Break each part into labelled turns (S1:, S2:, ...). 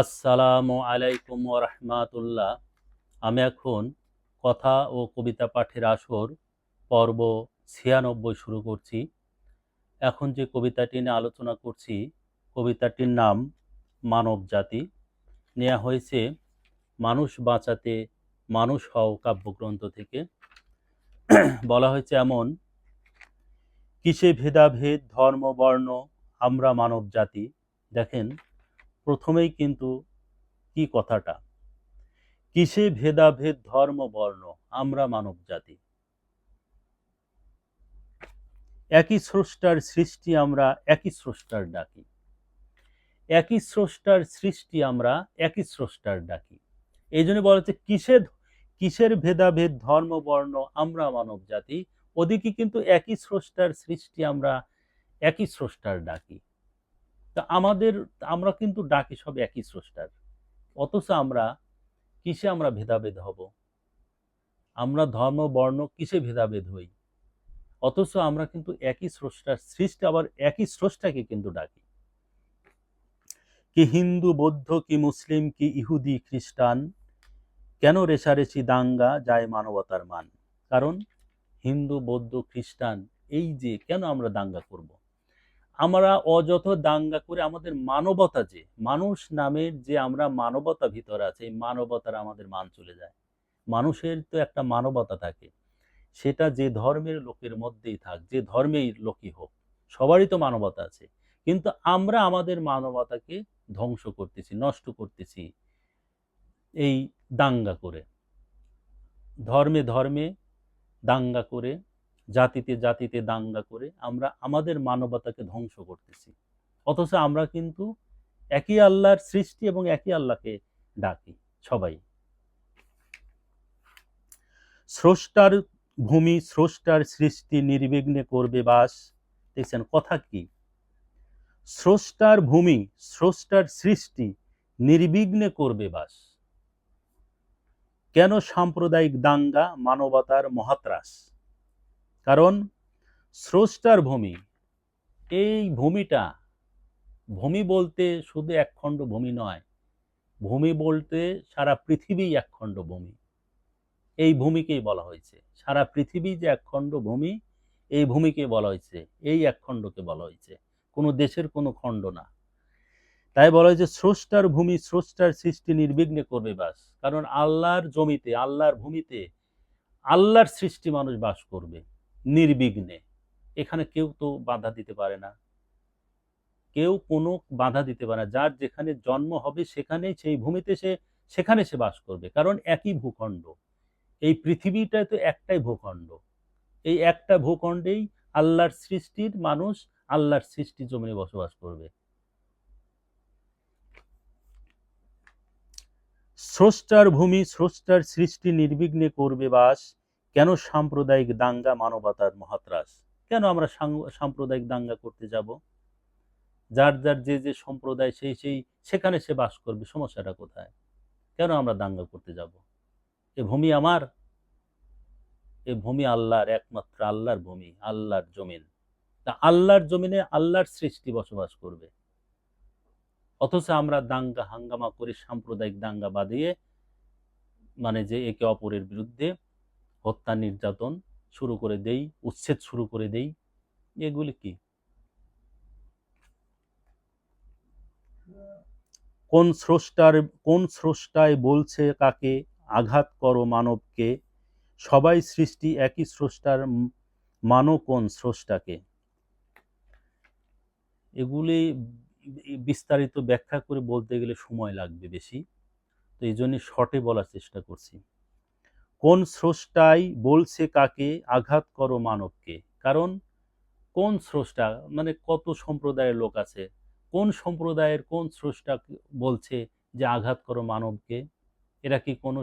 S1: আসসালামু আলাইকুম ওয়া রাহমাতুল্লাহ। আমি এখন কথা ও কবিতা পাঠের আসর পর্ব ৯৬ শুরু করছি। এখন যে কবিতাটি নিয়ে আলোচনা করছি, কবিতাটির নাম মানব জাতি। নেওয়া হয়েছে মানুষ বাঁচাতে মানুষ হও কাব্যগ্রন্থ থেকে। বলা হয়েছে এমন: কিসে ভেদাভেদ ধর্ম বর্ণ আমরা মানব জাতি। দেখেন, প্রথমেই কিন্তু কি কথাটা, কিসে ভেদাভেদ ধর্ম বর্ণ আমরা মানব জাতি। একই স্রষ্টার সৃষ্টি আমরা একই স্রষ্টার ডাকি। একই স্রষ্টার সৃষ্টি আমরা একই স্রষ্টার ডাকি। এই জন্য বলা হচ্ছে কিসের ভেদাভেদ ধর্ম বর্ণ আমরা মানব জাতি। ওদিকে কিন্তু একই স্রষ্টার সৃষ্টি আমরা একই স্রষ্টার ডাকি। তা আমরা কিন্তু ডাকি সব একই স্রষ্টার, অথচ কিসে আমরা ভেদাভেদ হব? আমরা ধর্ম বর্ণ কিসে ভেদাভেদ হই? অথচ আমরা কিন্তু একই স্রষ্টার সৃষ্টি, আবার একই স্রষ্টাকে কিন্তু ডাকি। কি হিন্দু বৌদ্ধ কি মুসলিম কি ইহুদি খ্রিস্টান, কেন রেষারেষি দাঙ্গা যায় মানবতার মান। কারণ হিন্দু বৌদ্ধ খ্রিস্টান, এই যে কেন আমরা দাঙ্গা করব? আমরা অযথ দাঙ্গা করে আমাদের মানবতা, যে মানুষ নামের যে আমরা মানবতা ভিতরে আছে, এই মানবতার আমাদের মান চলে যায়। মানুষের তো একটা মানবতা থাকে, সেটা যে ধর্মের লোকের মধ্যেই থাক, যে ধর্মেই লোকই হোক, সবারই তো মানবতা আছে। কিন্তু আমরা আমাদের মানবতাকে ধ্বংস করতেছি, নষ্ট করতেছি এই দাঙ্গা করে, ধর্মে ধর্মে দাঙ্গা করে, জাতিতে জাতিতে দাঙ্গা করে আমরা আমাদের মানবতাকে ধ্বংস করতেছি। অথচ আমরা কিন্তু একই আল্লাহর সৃষ্টি এবং একই আল্লাহকে ডাকি সবাই। স্রষ্টার ভূমি স্রষ্টার সৃষ্টি নির্বিঘ্নে করবে বাস। দেখছেন কথা কি, স্রষ্টার ভূমি স্রষ্টার সৃষ্টি নির্বিঘ্নে করবে বাস। কেন সাম্প্রদায়িক দাঙ্গা মানবতার মহাত্রাস। কারণ স্রষ্টার ভূমি, এই ভূমিটা, ভূমি বলতে শুধু একখণ্ড ভূমি নয়, ভূমি বলতে সারা পৃথিবী একখণ্ড ভূমি। এই ভূমিকেই বলা হয়েছে, সারা পৃথিবী যে একখণ্ড ভূমি, এই ভূমিকে বলা হয়েছে, এই একখণ্ডকে বলা হয়েছে, কোনো দেশের কোনো খণ্ড না। তাই বলা হয়েছে স্রষ্টার ভূমি স্রষ্টার সৃষ্টি নির্বিঘ্নে করবে বাস। কারণ আল্লাহর জমিতে, আল্লাহর ভূমিতে আল্লাহর সৃষ্টি মানুষ বাস করবে নির্বিঘ্নে। এখানে কেউ তো বাধা দিতে পারে না, কেউ কোনো বাধা দিতে পারে না। যার যেখানে জন্ম হবে সেখানেই, সেই ভূমিতে সেখানে সে বাস করবে। কারণ একই ভূখণ্ড, এই পৃথিবীটা তো একটাই ভূখণ্ড। এই একটা ভূখণ্ডেই আল্লাহর সৃষ্টির মানুষ আল্লাহর সৃষ্টি জমিনে বসবাস করবে। স্রষ্টার ভূমি স্রষ্টার সৃষ্টি নির্বিঘ্নে করবে বাস। কেন সাম্প্রদায়িক দাঙ্গা মানবতার মহাত্রাস। কেন আমরা সাম্প্রদায়িক দাঙ্গা করতে যাব? যার যার যে যে সম্প্রদায় সেখানে সে বাস করবে, সমস্যাটা কোথায়? কেন আমরা দাঙ্গা করতে যাব? এ ভূমি আমার, এ ভূমি আল্লাহর, একমাত্র আল্লাহর ভূমি, আল্লাহর জমিন। তা আল্লাহর জমিনে আল্লাহর সৃষ্টি বসবাস করবে। অথচ আমরা দাঙ্গা হাঙ্গামা করে সাম্প্রদায়িক দাঙ্গা বাঁধিয়ে, মানে যে একে অপরের বিরুদ্ধে হত্যা নির্যাতন শুরু করে দেই, উচ্ছেদ শুরু করে দেই। এগুলি কি? কোন স্রষ্টায় বলছে কাকে আঘাত করো মানবকে। সবাই সৃষ্টি একই স্রষ্টার, মানো কোন স্রষ্টাকে। এগুলি বিস্তারিত ব্যাখ্যা করে বলতে গেলে সময় লাগবে বেশি, তো এই জন্য শর্টে বলার চেষ্টা করছি। কোন স্রষ্টাই বলছে কাকে আঘাত করো মানবকে। কারণ কোন স্রষ্টা, মানে কত সম্প্রদায়ের লোক আছে, কোন সম্প্রদায়ের কোন স্রষ্টা বলছে যে আঘাত করো মানবকে। এরা কি কোনো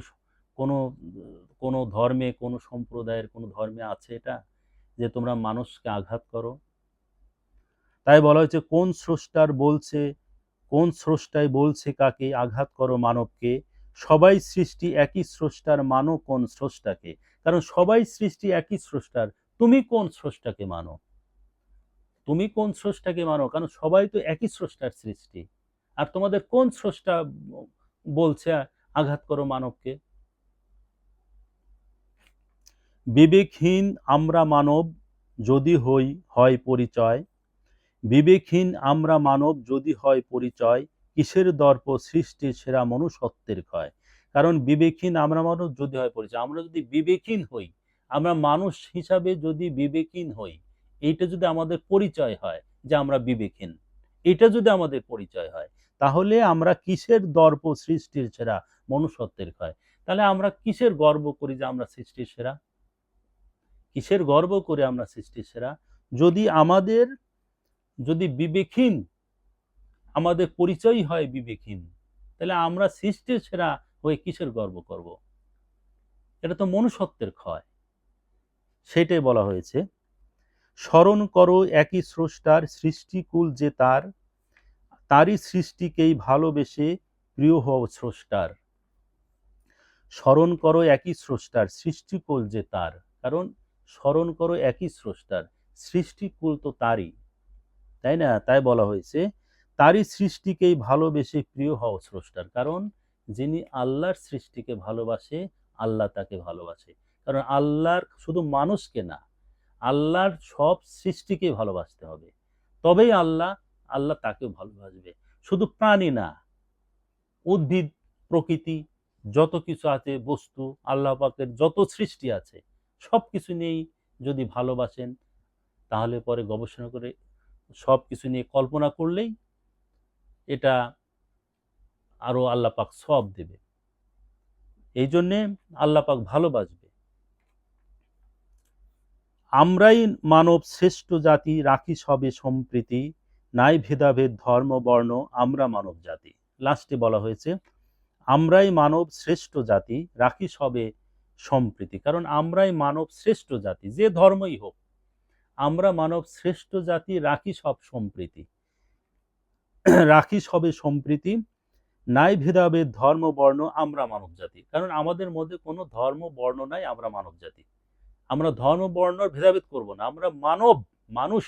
S1: কোনো ধর্মে, কোনো সম্প্রদায়ের কোনো ধর্মে আছে এটা, যে তোমরা মানুষকে আঘাত করো? তাই বলা হয়েছে কোন স্রষ্টাই বলছে কাকে আঘাত করো মানবকে। সবাই সৃষ্টি একই স্রষ্টার, মানো কোন স্রষ্টাকে। কারণ সবাই সৃষ্টি একই স্রষ্টার, তুমি কোন স্রষ্টাকে মানো? তুমি কোন স্রষ্টাকে মানো? কারণ সবাই তো একই স্রষ্টার সৃষ্টি। আর তোমাদের কোন স্রষ্টা বলছে আঘাত করো মানবকে? বিবেকহীন আমরা মানব যদি হয় পরিচয়, বিবেকহীন আমরা মানব যদি হয় পরিচয়, কিসের দর্প সৃষ্টির সেরা মনুষ্যত্বের ক্ষয়। কারণ বিবেকহীন আমরা মানব যদি হয় পরিচয়, আমরা যদি বিবেকহীন হই, আমরা মানুষ হিসাবে যদি বিবেকহীন হই, এইটা যদি আমাদের পরিচয় হয় যে আমরা বিবেকহীন, এটা যদি আমাদের পরিচয় হয়, তাহলে আমরা কিসের দর্প সৃষ্টির সেরা মনুষ্যত্বের ক্ষয়। তাহলে আমরা কিসের গর্ব করি যে আমরা সৃষ্টির সেরা? কিসের গর্ব করে আমরা সৃষ্টির সেরা? যদি আমাদের যদি বিবেকহীন আমাদের পরিচয় হয় বিবেকহীন, তাহলে আমরা সৃষ্টির সেরা হয়ে কিসের গর্ব করব? এটা তো মনুষ্যত্বের ক্ষয়। সেটাই বলা হয়েছে, স্মরণ করো একই স্রষ্টার সৃষ্টিকুল যে তার, তারই সৃষ্টিকেই ভালোবেসে প্রিয় হও স্রষ্টার। স্মরণ করো একই স্রষ্টার সৃষ্টিকুল যে তার, কারণ স্মরণ করো একই স্রষ্টার, সৃষ্টিকুল তো তারই, তাই না? তাই বলা হয়েছে তারই সৃষ্টিকেই ভালোবেসে প্রিয় হও স্রষ্টার। কারণ যিনি আল্লাহর সৃষ্টিকে ভালোবাসে, আল্লাহ তাকে ভালোবাসে। কারণ আল্লাহর শুধু মানুষকে না, আল্লাহর সব সৃষ্টিকে ভালোবাসতে হবে, তবেই আল্লাহ তাকেও ভালোবাসবে। শুধু প্রাণী না, উদ্ভিদ, প্রকৃতি, যত কিছু আছে, বস্তু, আল্লাহ পাকের যত সৃষ্টি আছে, সব কিছু নিয়েই যদি ভালোবাসেন, তাহলে পরে গবেষণা করে সব কিছু নিয়ে কল্পনা করলেই এটা আরো আল্লাহ পাক সওয়াব দেবে। এই জন্যে আল্লাহ পাক ভালোবাসবে। আমরাই মানব শ্রেষ্ঠ জাতি, রাখি সবে সম্প্রীতি, নাই ভেদাভেদ ধর্ম বর্ণ, আমরা মানব জাতি। লাস্টে বলা হয়েছে আমরাই মানব শ্রেষ্ঠ জাতি, রাখি সবে সম্প্রীতি। কারণ আমরাই মানব শ্রেষ্ঠ জাতি, যে ধর্মই হোক, আমরা মানব শ্রেষ্ঠ জাতি, রাখি সব সম্প্রীতি, রাখি সবে সম্প্রীতি, নাই ভেদাভেদ ধর্ম বর্ণ, আমরা মানব জাতি। কারণ আমাদের মধ্যে কোনো ধর্ম বর্ণ নাই, আমরা মানব জাতি। আমরা ধর্ম বর্ণর ভেদাভেদ করব না, আমরা মানব, মানুষ,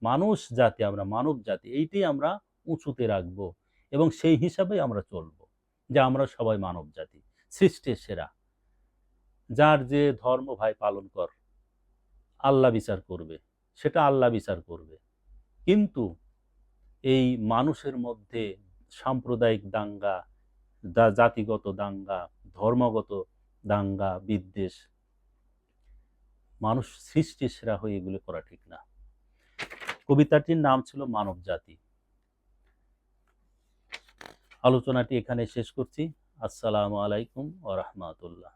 S1: মানুষ জাতি, আমরা মানব জাতি, এইটাই আমরা উঁচুতে রাখবো এবং সেই হিসাবেই আমরা চলবো যে আমরা সবাই মানব জাতি, সৃষ্টির সেরা। যার যে ধর্ম ভাই পালন কর, আল্লাহ বিচার করবে, সেটা আল্লাহ বিচার করবে। কিন্তু এই মানুষের মধ্যে সাম্প্রদায়িক দাঙ্গা, জাতিগত দাঙ্গা, ধর্মগত দাঙ্গা বিদ্বেষ, মানুষ সৃষ্টির সেরা হয়ে এগুলো করা ঠিক না। কবিতাটির নাম ছিল মানব জাতি। আলোচনাটি এখানে শেষ করছি। আসসালামু আলাইকুম ওয়া রাহমাতুল্লাহ।